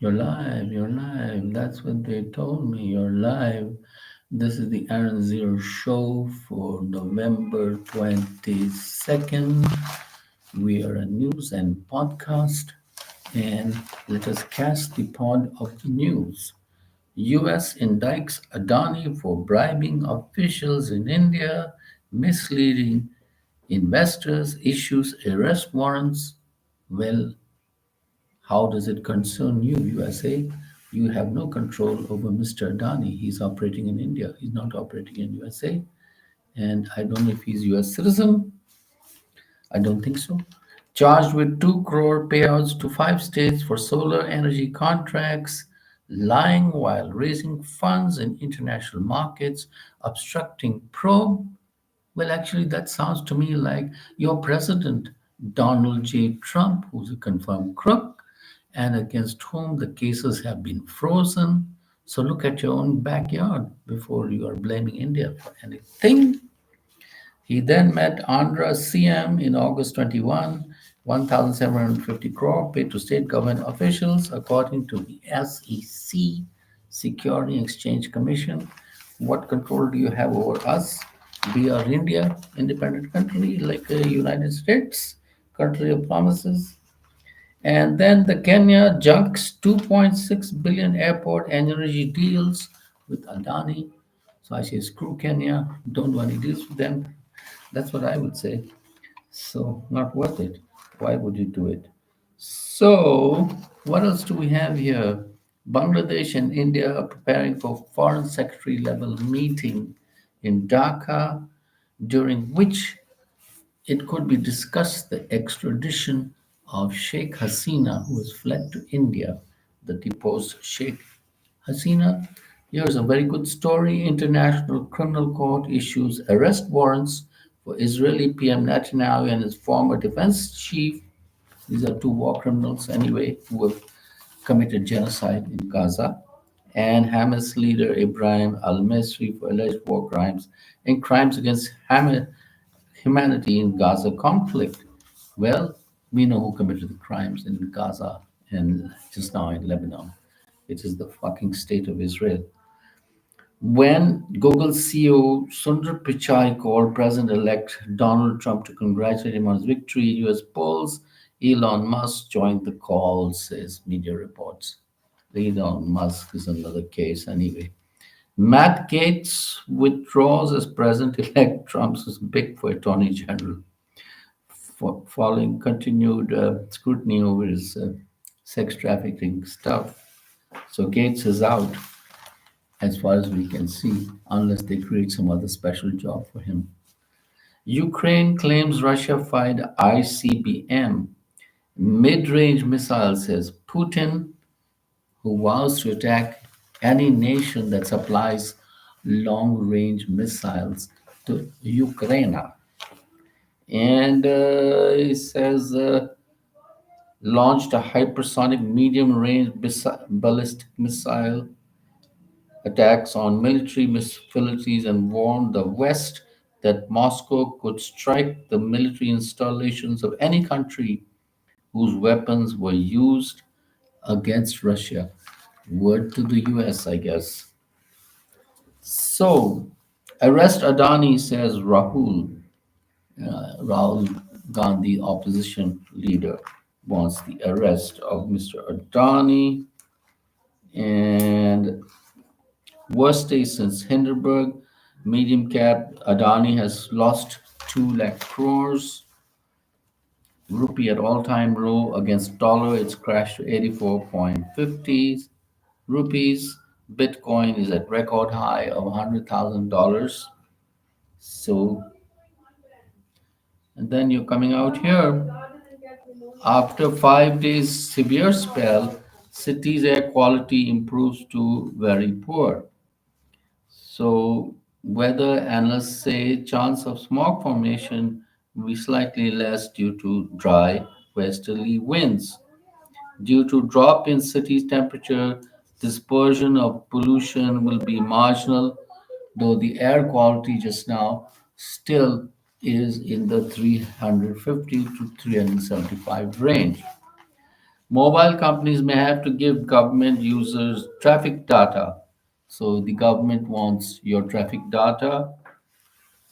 You're live, you're live. That's what they told me. You're live. This is the Aaron Zero show for November 22nd. We are a news and podcast, and let us cast the pod of the news. US indicts Adani for bribing officials in India, misleading investors, issues arrest warrants. Well, how does it concern you, USA? You have no control over Mr. Adani. He's operating in India. He's not operating in USA. And I don't know if he's US citizen. I don't think so. Charged with 2 crore payouts to 5 states for solar energy contracts, lying while raising funds in international markets, obstructing probe. Well, actually, that sounds to me like your president, Donald J. Trump, who's a confirmed crook and against whom the cases have been frozen. So look at your own backyard before you are blaming India for anything. He then met Andhra CM in August 21, 1,750 crore paid to state government officials, according to the SEC, Security and Exchange Commission. What control do you have over us? We are India, independent country like the United States, country of promises. And then the Kenya junks 2.6 billion airport energy deals with Adani. So I say, screw Kenya, don't do any deals with them. That's what I would say. So, not worth it. Why would you do it? So, what else do we have here? Bangladesh and India are preparing for foreign secretary level meeting in Dhaka, during which it could be discussed the extradition of Sheikh Hasina, who has fled to India, the deposed Sheikh Hasina. Here's a very good story. International Criminal Court issues arrest warrants for Israeli PM Netanyahu and his former defense chief. These are two war criminals, anyway, who have committed genocide in Gaza. And Hamas leader Ibrahim al Masri for alleged war crimes and crimes against humanity in Gaza conflict. Well, we know who committed the crimes in Gaza and just now in Lebanon. It is the fucking state of Israel. When Google CEO Sundar Pichai called President-elect Donald Trump to congratulate him on his victory in U.S. polls, Elon Musk joined the call, says media reports. Elon Musk is another case anyway. Matt Gaetz withdraws as president-elect. Trump's pick for attorney general, following continued scrutiny over his sex trafficking stuff. So Gates is out, as far as we can see, unless they create some other special job for him. Ukraine claims Russia fired ICBM mid-range missile, says Putin, who vows to attack any nation that supplies long-range missiles to Ukraine. And he says launched a hypersonic medium-range ballistic missile attacks on military facilities and warned the West that Moscow could strike the military installations of any country whose weapons were used against Russia. Word to the US, I guess. So, arrest Adani, says Rahul Gandhi, opposition leader, wants the arrest of Mr. Adani. And worst day since Hindenburg, medium cap, Adani has lost 2 lakh crores. Rupee at all-time low against dollar, it's crashed to 84.50 rupees. Bitcoin is at record high of $100,000. So, and then you're coming out here. After 5 days severe spell, city's air quality improves to very poor. So weather analysts say chance of smog formation will be slightly less due to dry westerly winds. Due to drop in city's temperature, dispersion of pollution will be marginal, though the air quality just now still is in the 350 to 375 range. Mobile companies may have to give government users traffic data. So the government wants your traffic data.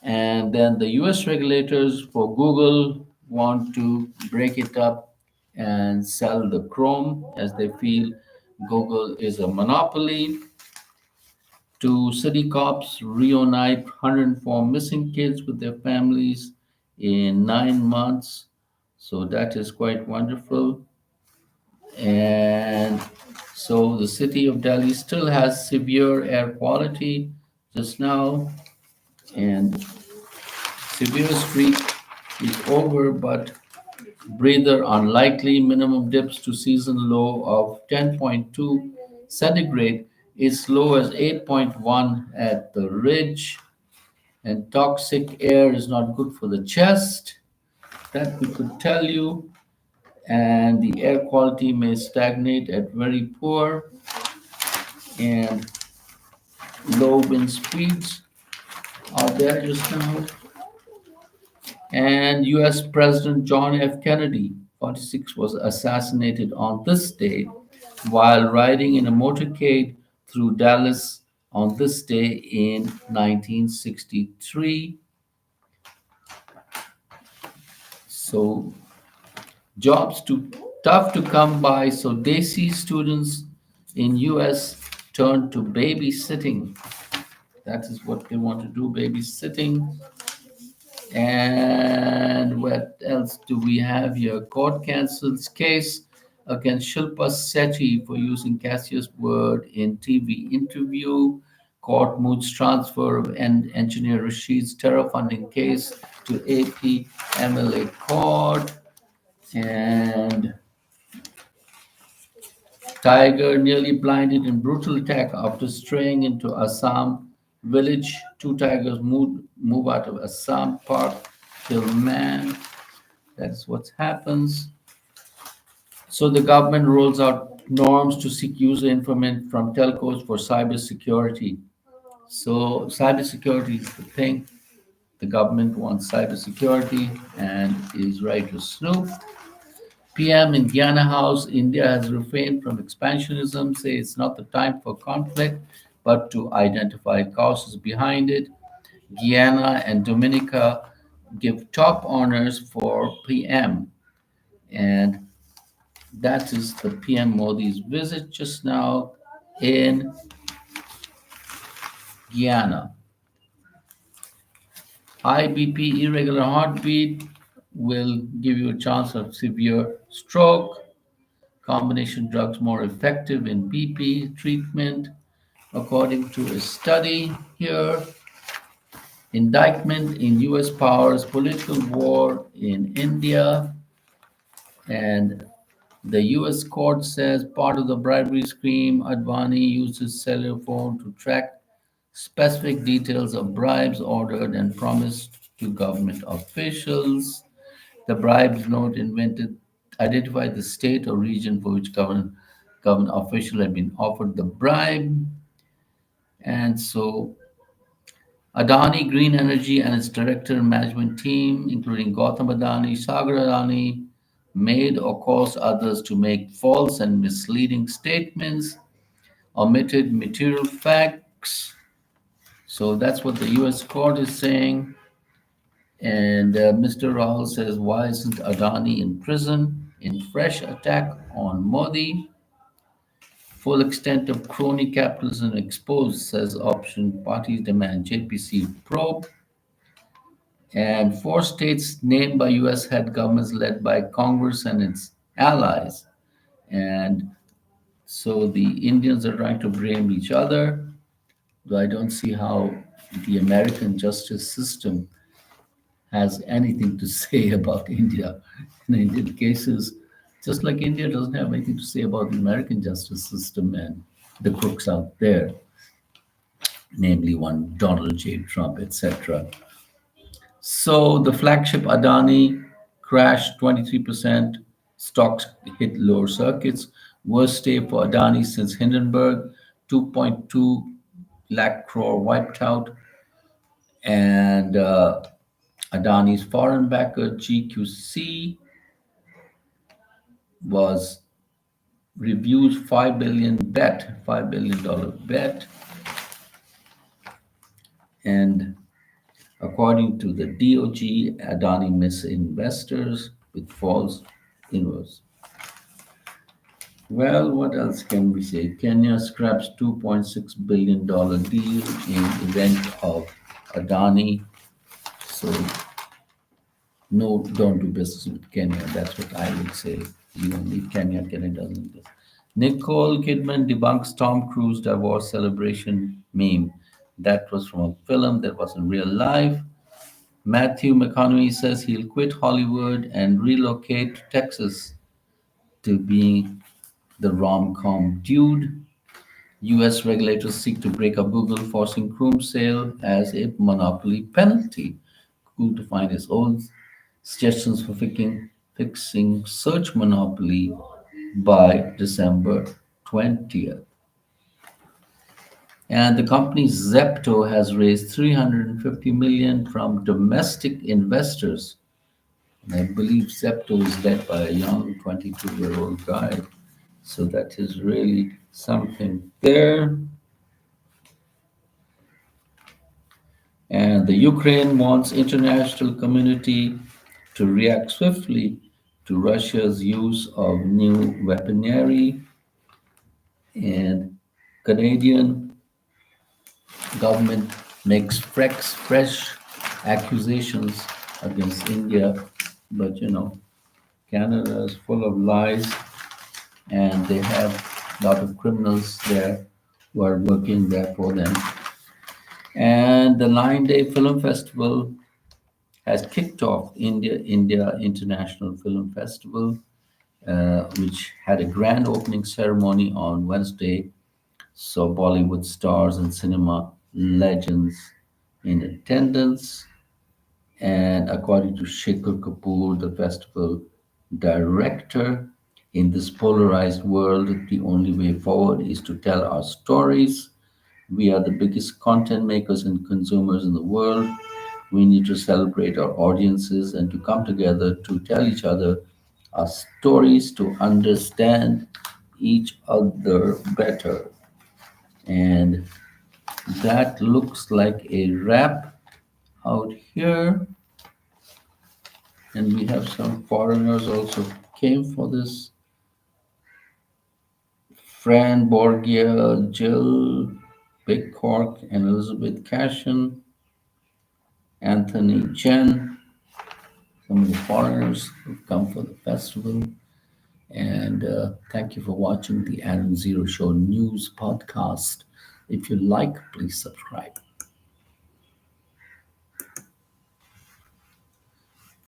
And then the US regulators for Google want to break it up and sell the Chrome as they feel Google is a monopoly. Two city cops reunite 104 missing kids with their families in 9 months. So that is quite wonderful. And so the city of Delhi still has severe air quality just now, and severe streak is over, but breather unlikely. Minimum dips to season low of 10.2 centigrade, is low as 8.1 at the ridge. And toxic air is not good for the chest. That we could tell you. And the air quality may stagnate at very poor and low wind speeds are there just now. And US President John F. Kennedy, 46, was assassinated on this day while riding in a motorcade through Dallas on this day in 1963. So jobs too tough to come by, so Desi students in US turn to babysitting. That is what they want to do, babysitting. And what else do we have here? Court cancels case against Shilpa Sethi for using Cassius word in TV interview. Court moves transfer of engineer Rashid's terror funding case to AP MLA court. And tiger nearly blinded in brutal attack after straying into Assam village. Two tigers move out of Assam park, kill man. That's what happens. So the government rolls out norms to seek user information from telcos for cybersecurity. So cybersecurity is the thing. The government wants cybersecurity and is right to snoop. PM in Guyana House, India has refrained from expansionism, say it's not the time for conflict, but to identify causes behind it. Guyana and Dominica give top honors for PM. And that is the PM Modi's visit just now in Guyana. High BP, irregular heartbeat will give you a chance of severe stroke. Combination drugs more effective in BP treatment, according to a study here. Indictment in US powers political war in India. And the US court says part of the bribery scheme, Advani used his cellular phone to track specific details of bribes ordered and promised to government officials. The bribes note invented identified the state or region for which government official had been offered the bribe. And so Adani Green Energy and its director and management team, including Gautam Adani, Sagar Adani, made or caused others to make false and misleading statements, omitted material facts. So that's what the US court is saying. And Mr. Rahul says, why isn't Adani in prison? In fresh attack on Modi, full extent of crony capitalism exposed, says option parties demand JPC probe. And four states named by US head governments led by Congress and its allies. And so the Indians are trying to blame each other, though I don't see how the American justice system has anything to say about India. In Indian cases, just like India doesn't have anything to say about the American justice system and the crooks out there, namely one Donald J. Trump, etc. So the flagship Adani crashed 23%, stocks hit lower circuits, worst day for Adani since Hindenburg, 2.2 lakh crore wiped out, and Adani's foreign backer GQC was reviews $5 billion bet, and according to the DOG, Adani miss investors with false invoice. Well, what else can we say? Kenya scraps $2.6 billion deal in event of Adani. So no, don't do business with Kenya. That's what I would say. You don't need Kenya. Kenya doesn't. Nicole Kidman debunks Tom Cruise divorce celebration meme. That was from a film that wasn't real life. Matthew McConaughey says he'll quit Hollywood and relocate to Texas to be the rom-com dude. US regulators seek to break up Google, forcing Chrome sale as a monopoly penalty. Google to find its own suggestions for fixing search monopoly by December 20th. And the company Zepto has raised 350 million from domestic investors. And I believe Zepto is led by a young 22-year-old guy. So that is really something there. And the Ukraine wants international community to react swiftly to Russia's use of new weaponry. And Canadian government makes fresh accusations against India, but Canada is full of lies, and they have a lot of criminals there who are working there for them. And the 9-day film festival has kicked off India International Film Festival, which had a grand opening ceremony on Wednesday. So Bollywood stars and cinema legends in attendance. And according to Shekhar Kapoor, the festival director, in this polarized world, the only way forward is to tell our stories. We are the biggest content makers and consumers in the world. We need to celebrate our audiences and to come together to tell each other our stories, to understand each other better. And that looks like a wrap out here. And we have some foreigners also came for this. Fran Borgia, Jill Big Cork, and Elizabeth Cashin, Anthony Chen, some of the foreigners who've come for the festival. And thank you for watching the Aaron Zero Show News Podcast. If you like, please subscribe.